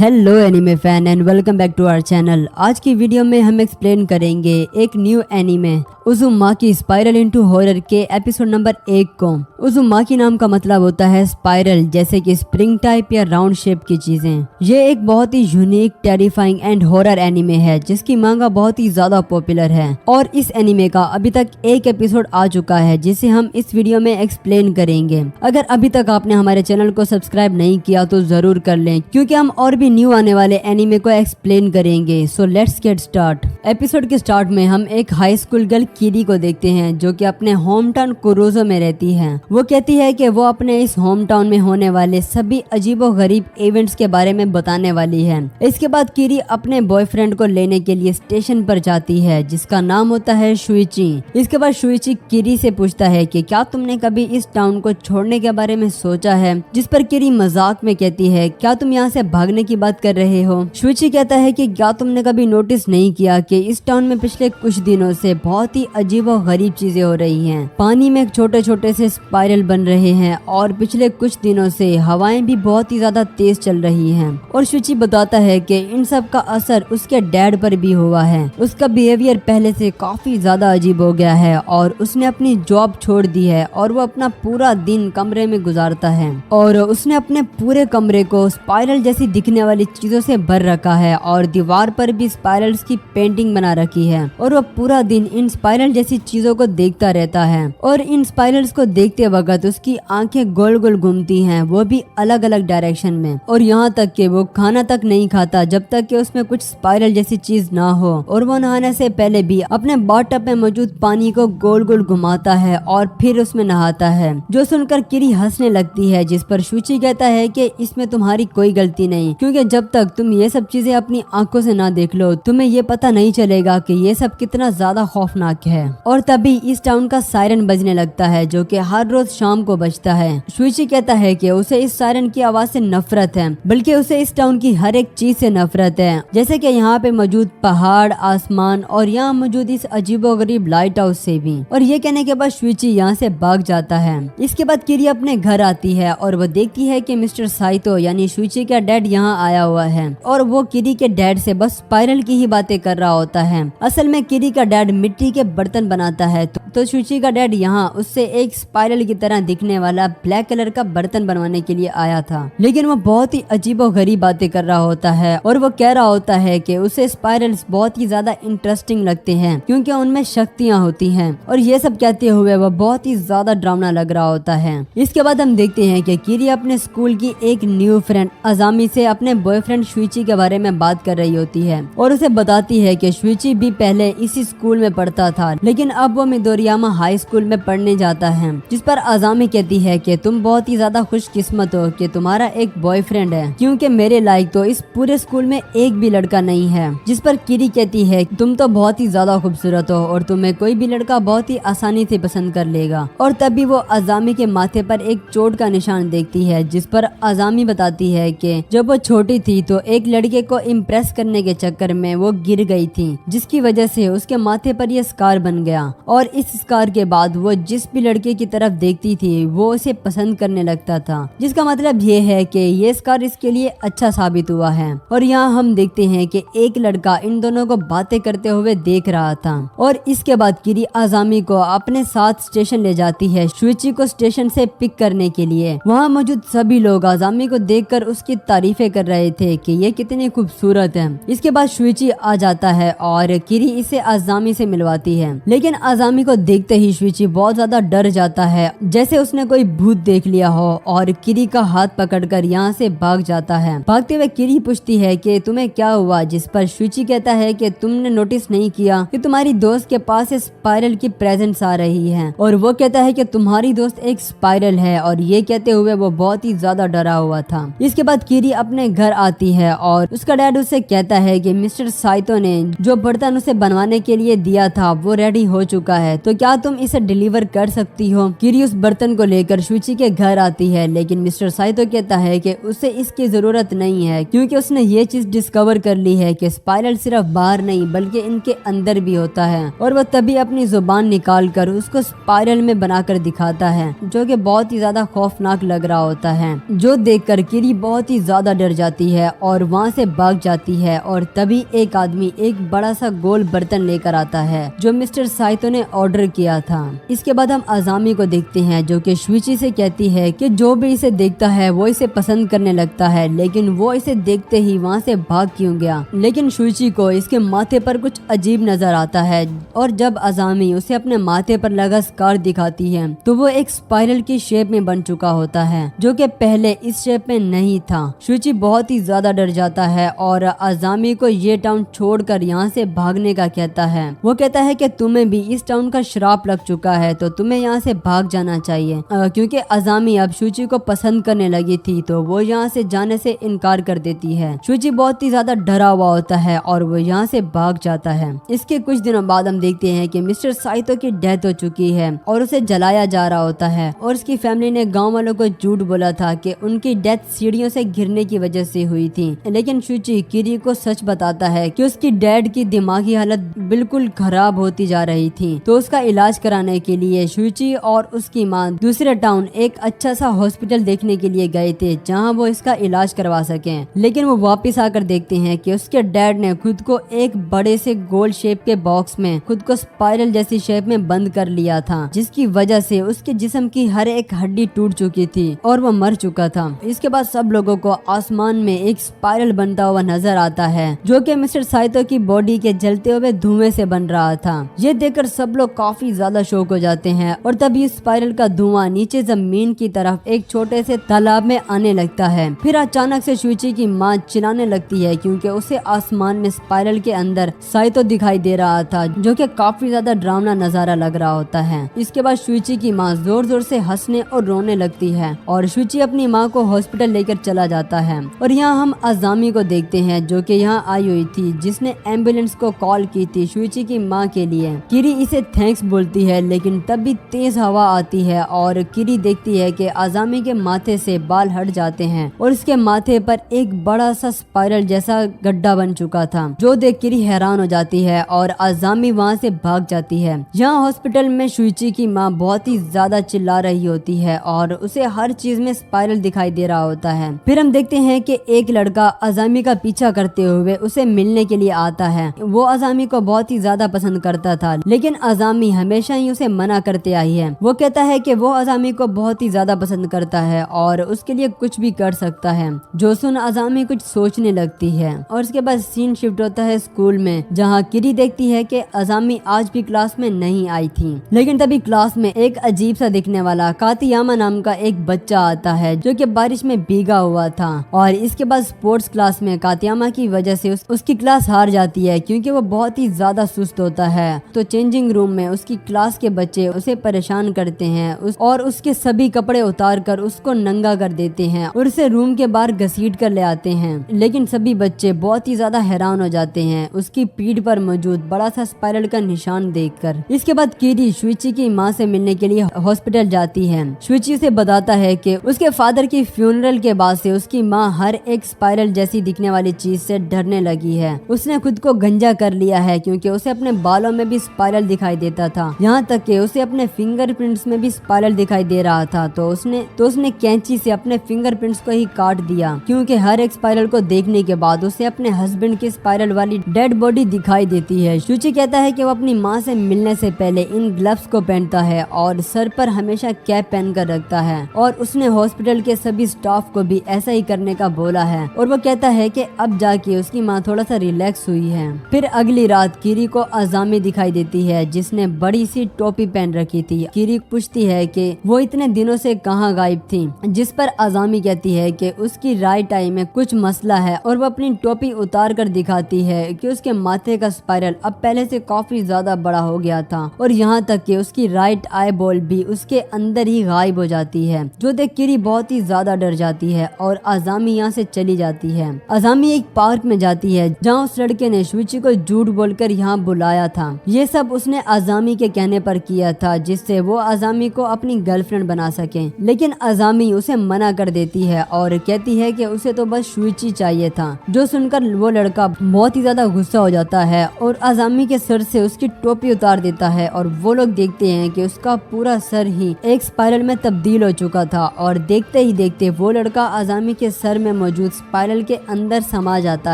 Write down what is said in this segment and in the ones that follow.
Hello anime fan and welcome back to our channel. आज की video में हम एक्सप्लेन करेंगे एक new anime Uzumaki spiral into horror के एपिसोड नंबर 1 को। उज़ुमाकी नाम का मतलब होता है स्पाइरल, जैसे कि स्प्रिंग टाइप या राउंड शेप की चीजें। ये एक बहुत ही unique, terrifying and horror anime है जिसकी मांगा बहुत ही ज्यादा पॉपुलर है और इस एनीमे का अभी तक एक एपिसोड आ चुका है जिसे हम इस वीडियो में एक्सप्लेन करेंगे। अगर अभी तक आपने हमारे चैनल को सब्सक्राइब नहीं किया तो जरूर कर लें, क्योंकि हम और भी न्यू आने वाले एनीमे को एक्सप्लेन करेंगे। So let's get start. Episode के स्टार्ट में हम एक हाई स्कूल गर्ल किरी को देखते हैं जो कि अपने होम टाउन कुरोजो में रहती है। वो कहती है कि वो अपने इस होम टाउन में होने वाले सभी अजीबो गरीब इवेंट्स के बारे में बताने वाली है। इसके बाद किरी अपने बॉयफ्रेंड को लेने के लिए स्टेशन पर जाती है जिसका नाम होता है शुइची। इसके बाद शुइची किरी से पूछता है कि क्या तुमने कभी इस टाउन को छोड़ने के बारे में सोचा है, जिस पर किरी मजाक में कहती है क्या तुम यहाँ से भागने की बात कर रहे हो। शुइची कहता है कि क्या तुमने कभी नोटिस नहीं किया कि इस टाउन में पिछले कुछ दिनों से बहुत ही अजीब और गरीब चीजें हो रही हैं। पानी में छोटे छोटे से स्पाइरल बन रहे हैं और पिछले कुछ दिनों से हवाएं भी बहुत ही ज्यादा तेज चल रही हैं। और शुइची बताता है कि इन सब का असर उसके डैड पर भी हुआ है। उसका बिहेवियर पहले से काफी ज्यादा अजीब हो गया है और उसने अपनी जॉब छोड़ दी है और वो अपना पूरा दिन कमरे में गुजारता है और उसने अपने पूरे कमरे को स्पाइरल जैसी दिखने वाली चीजों से भर रखा है और दीवार पर भी स्पाइरल्स की पेंटिंग बना रखी है और वो पूरा दिन इन स्पाइरल जैसी चीजों को देखता रहता है। और इन स्पाइरल्स को देखते वक्त उसकी आंखें गोल गोल घूमती हैं, वो भी अलग अलग डायरेक्शन में। और यहाँ तक कि वो खाना तक नहीं खाता जब तक कि उसमें कुछ स्पाइरल जैसी चीज ना हो। और वो नहाने से पहले भी अपने बाथटब में मौजूद पानी को गोल गोल घुमाता है और फिर उसमें नहाता है, जो सुनकर किरी हंसने लगती है। जिस पर शुइची कहता है कि इसमें तुम्हारी कोई गलती नहीं, क्योंकि जब तक तुम ये सब चीजें अपनी आंखों से ना देख लो तुम्हें ये पता नहीं चलेगा कि ये सब कितना ज्यादा खौफनाक है। और तभी इस टाउन का सायरन बजने लगता है जो कि हर रोज शाम को बजता है। शुइची कहता है कि उसे इस सायरन की आवाज से नफरत है, बल्कि उसे इस टाउन की हर एक चीज से नफरत है, जैसे कि यहाँ पे मौजूद पहाड़, आसमान और यहाँ मौजूद इस अजीबोगरीब लाइट हाउस से भी। और ये कहने के बाद शुइची यहाँ से भाग जाता है। इसके बाद किरी अपने घर आती है और वो देखती है कि मिस्टर साइतो यानी शुइची का डैड यहाँ आया हुआ है और वो किरी के डैड से बस स्पाइरल की ही बातें कर रहा होता है। असल में किरी का डैड मिट्टी के बर्तन बनाता है तो शुइची का डैड यहाँ उससे एक स्पाइरल की तरह दिखने वाला ब्लैक कलर का बर्तन बनवाने के लिए आया था, लेकिन वो बहुत ही अजीबो गरीब बातें कर रहा होता है और वो कह रहा होता है कि उसे स्पाइरल्स बहुत ही ज्यादा इंटरेस्टिंग लगते हैं क्योंकि उनमें शक्तियाँ होती हैं। और ये सब कहते हुए वो बहुत ही ज्यादा डरावना लग रहा होता है। इसके बाद हम देखते हैं कि किरी अपने स्कूल की एक न्यू फ्रेंड अजामी से अपने बॉयफ्रेंड शुइची के बारे में बात कर रही होती है और उसे बताती है कि शुइची भी पहले इसी स्कूल में पढ़ता था, लेकिन अब वो मिदोरियामा हाई स्कूल में पढ़ने जाता है। जिस पर अजामी कहती है कि तुम बहुत ही ज्यादा खुशकिस्मत हो कि तुम्हारा एक बॉयफ्रेंड है, क्योंकि मेरे लायक तो इस पूरे स्कूल में एक भी लड़का नहीं है। जिस पर किरी कहती है तुम तो बहुत ही ज्यादा खूबसूरत हो और तुम्हें कोई भी लड़का बहुत ही आसानी से पसंद कर लेगा। और तभी वो अजामी के माथे पर एक चोट का निशान देखती है, जिस पर अजामी बताती है कि जब वो छोटी थी तो एक लड़के को इम्प्रेस करने के चक्कर में वो गिर गई थी, जिसकी वजह से उसके माथे पर यह स्कार बन गया। और इस स्कार के बाद वो जिस भी लड़के की तरफ देखती थी वो उसे पसंद करने लगता था, जिसका मतलब ये है कि ये स्कार इसके लिए अच्छा साबित हुआ है। और यहाँ हम देखते हैं कि एक लड़का इन दोनों को बातें करते हुए देख रहा था। और इसके बाद किरी अजामी को अपने साथ स्टेशन ले जाती है शुइची को स्टेशन से पिक करने के लिए। वहाँ मौजूद सभी लोग अजामी को देखकर उसकी तारीफें कर रहे थे कि ये कितनी खूबसूरत है। इसके बाद शुइची आ जाता है और किरी इसे अजामी से मिलवाती है, लेकिन अजामी को देखते ही शुइची बहुत ज्यादा डर जाता है, जैसे उसने कोई भूत देख लिया हो, और किरी का हाथ पकड़कर यहाँ से भाग जाता है। भागते हुए किरी पूछती है कि तुम्हें क्या हुआ, जिस पर शुइची कहता है कि तुमने नोटिस नहीं किया कि तुम्हारी दोस्त के पास स्पाइरल की प्रेजेंस आ रही है। और वो कहता है कि तुम्हारी दोस्त एक स्पाइरल है, और ये कहते हुए वो बहुत ही ज्यादा डरा हुआ था। इसके बाद किरी अपने घर आती है और उसका डैड उसे कहता है कि मिस्टर साइतो ने जो बर्तन उसे बनवाने के लिए दिया था वो रेडी हो चुका है, तो क्या तुम इसे डिलीवर कर सकती हो। किरी उस बर्तन को लेकर शुइची के घर आती है, लेकिन मिस्टर साइतो कहता है कि उसे इसकी जरूरत नहीं है, क्योंकि उसने ये चीज डिस्कवर कर ली है कि स्पाइरल सिर्फ बाहर नहीं बल्कि इनके अंदर भी होता है। और वो तभी अपनी जुबान निकाल कर उसको स्पाइरल में बनाकर दिखाता है, जो कि बहुत ही ज्यादा खौफनाक लग रहा होता है, जो देखकर किरी बहुत ही ज्यादा डर जाती है और वहाँ से भाग जाती है। और तभी एक आदमी एक बड़ा सा गोल बर्तन लेकर आता है जो मिस्टर साइतो ने ऑर्डर किया था। इसके बाद हम अजामी को देखते हैं जो कि शुइची से कहती है कि जो भी इसे देखता है वो इसे पसंद करने लगता है, लेकिन वो इसे देखते ही वहाँ से भाग क्यों गया। लेकिन शुइची को इसके माथे पर कुछ अजीब नजर आता है और जब अजामी उसे अपने माथे पर लगा स्कार दिखाती है तो वो एक स्पाइरल की शेप में बन चुका होता है जो कि पहले इस शेप में नहीं था। शुइची बहुत ही ज्यादा डर जाता है और अजामी को ये टाउन छोड़कर यहाँ से भागने का कहता है। वो कहता है कि तुम्हें भी इस टाउन का श्राप लग चुका है तो तुम्हें यहाँ से भाग जाना चाहिए। क्योंकि अजामी अब शुइची को पसंद करने लगी थी तो वो यहाँ से जाने से इनकार कर देती है। शुइची बहुत ही ज्यादा डरा हुआ होता है और वो यहाँ से भाग जाता है। इसके कुछ दिनों बाद हम देखते हैं कि मिस्टर साइतो की डेथ हो चुकी है और उसे जलाया जा रहा होता है और उसकी फैमिली ने गाँव वालों को झूठ बोला था कि उनकी डेथ सीढ़ियों से गिरने की वजह से हुई थी। लेकिन शुइची किरी को सच बताता है कि उसकी डैड की दिमागी हालत बिल्कुल खराब होती जा रही थी। तो उसका इलाज कराने के लिए शुइची और उसकी माँ दूसरे टाउन एक अच्छा सा हॉस्पिटल देखने के लिए गए थे जहाँ वो इसका इलाज करवा सकें। लेकिन वो वापस आकर देखते हैं कि उसके डैड ने खुद को एक बड़े से गोल शेप के बॉक्स में खुद को स्पाइरल जैसी शेप में बंद कर लिया था, जिसकी वजह से उसके जिस्म की हर एक हड्डी टूट चुकी थी और वो मर चुका था। इसके बाद सब लोगों को आसमान में एक स्पाइरल बनता हुआ नजर आता है जो कि मिस्टर साइतो की बॉडी के जलते हुए धुएं से बन रहा था। ये देखकर सब लोग काफी ज्यादा शॉक हो जाते हैं और तभी स्पाइरल का धुआं नीचे जमीन की तरफ एक छोटे से तालाब में आने लगता है। फिर अचानक से शुइची की माँ चिल्लाने लगती है क्योंकि उसे आसमान में स्पाइरल के अंदर साइतो दिखाई दे रहा था जो कि काफी ज्यादा डरावना नजारा लग रहा होता है। इसके बाद शुइची की माँ जोर जोर से हंसने और रोने लगती है और शुइची अपनी माँ को हॉस्पिटल लेकर चला जाता है। और यहाँ हम अजामी को देखते हैं जो कि यहाँ आई हुई थी, जिसने एम्बुलेंस को कॉल की थी शुइची की माँ के लिए। किरी इसे थैंक्स बोलती है लेकिन तभी तेज हवा आती है और किरी देखती है कि अजामी के माथे से बाल हट जाते हैं और उसके माथे पर एक बड़ा सा स्पाइरल जैसा गड्ढा बन चुका था, जो देख किरी हैरान हो जाती है और अजामी वहाँ से भाग जाती है। यहाँ हॉस्पिटल में शुइची की माँ बहुत ही ज्यादा चिल्ला रही होती है और उसे हर चीज में स्पाइरल दिखाई दे रहा होता है। फिर हम देखते हैं कि एक लड़का अजामी का पीछा करते हुए उसे मिलने के लिए आता है। वो अजामी को बहुत ही ज्यादा पसंद करता था लेकिन अजामी हमेशा ही उसे मना करते आई है। वो कहता है कि वो अजामी को बहुत ही ज्यादा पसंद करता है और उसके लिए कुछ भी कर सकता है। जो सुन अजामी कुछ सोचने लगती है और उसके बाद सीन शिफ्ट होता है स्कूल में, जहाँ किरी देखती है कि अजामी आज भी क्लास में नहीं आई थी। लेकिन तभी क्लास में एक अजीब सा दिखने वाला कातियामा नाम का एक बच्चा आता है जो कि बारिश में भीगा हुआ था। और इसके बाद स्पोर्ट्स क्लास में कातियामा की वजह से उसकी क्लास हार जाती है क्योंकि वो बहुत ही ज्यादा सुस्त होता है। तो चेंजिंग रूम में उसकी क्लास के बच्चे उसे परेशान करते हैं और उसके सभी कपड़े उतार कर उसको नंगा कर देते हैं और उसे रूम के बाहर घसीट कर ले आते हैं। लेकिन सभी बच्चे बहुत ही ज्यादा हैरान हो जाते हैं उसकी पीठ पर मौजूद बड़ा सा स्पाइरल का निशान देखकर। इसके बाद किरी शुइची की माँ से मिलने के लिए हॉस्पिटल जाती है। शुइची से बताता है कि उसके फादर की फ्यूनरल के बाद से उसकी माँ हर एक स्पाइरल जैसी दिखने वाली चीज से डरने लगी है। उसने खुद को गंजा कर लिया है क्योंकि उसे अपने बालों में भी स्पाइरल दिखाई देता था, यहाँ तक कि उसे अपने फिंगरप्रिंट्स में भी स्पाइरल दिखाई दे रहा था। तो उसने कैंची से अपने फिंगरप्रिंट्स को ही काट दिया क्योंकि हर एक स्पाइरल को देखने के बाद उसे अपने हस्बैंड की स्पाइरल वाली डेड बॉडी दिखाई देती है। शुइची कहता है कि वो अपनी माँ से मिलने से पहले इन ग्लव्स को पहनता है और सर पर हमेशा कैप पहन कर रखता है और उसने हॉस्पिटल के सभी स्टाफ को भी ऐसा ही करने का बोला है। और वो कहता है कि अब जाके उसकी माँ थोड़ा सा रिलैक्स हुई है। फिर अगली रात किरी को अजामी दिखाई देती है जिसने बड़ी सी टोपी पहन रखी थी। किरी पूछती है कि वो इतने दिनों से कहाँ गायब थी, जिस पर अजामी कहती है कि उसकी राइट आई में कुछ मसला है और वो अपनी टोपी उतार कर दिखाती है कि उसके माथे का स्पाइरल अब पहले से काफी ज्यादा बड़ा हो गया था और यहाँ तक कि उसकी राइट आई बॉल भी उसके अंदर ही गायब हो जाती है, जो देख किरी बहुत ही ज्यादा डर जाती है और अजामी यहाँ से चली जाती है। अजामी एक पार्क में जाती है जहाँ उस लड़के ने शुइची को झूठ बोलकर यहाँ बुलाया था। ये सब उसने अजामी के कहने पर किया था जिससे वो अजामी को अपनी गर्लफ्रेंड बना सके। लेकिन अजामी उसे मना कर देती है और कहती है कि उसे तो बस शुइची चाहिए था। जो सुनकर वो लड़का बहुत ही ज्यादा गुस्सा हो जाता है और अजामी के सर से उसकी टोपी उतार देता है और वो लोग देखते हैं कि उसका पूरा सर ही एक स्पाइरल में तब्दील हो चुका था। और देखते ही देखते वो लड़का अजामी के सर में में मौजूद स्पाइरल के अंदर समा जाता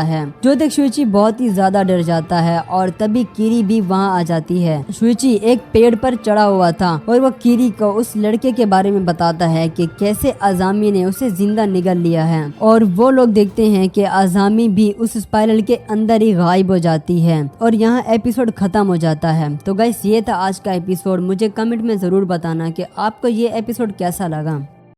है, जो देख शुइची बहुत ही ज्यादा डर जाता है और तभी कीरी भी वहाँ आ जाती है। शुइची एक पेड़ पर चढ़ा हुआ था और वो कीरी को उस लड़के के बारे में बताता है कि कैसे अजामी ने उसे जिंदा निगल लिया है और वो लोग देखते हैं कि अजामी भी उस स्पाइरल के अंदर ही गायब हो जाती है और यहाँ एपिसोड खत्म हो जाता है। तो गाइस ये था आज का एपिसोड। मुझे कमेंट में जरूर बताना कि आपको ये एपिसोड कैसा लगा।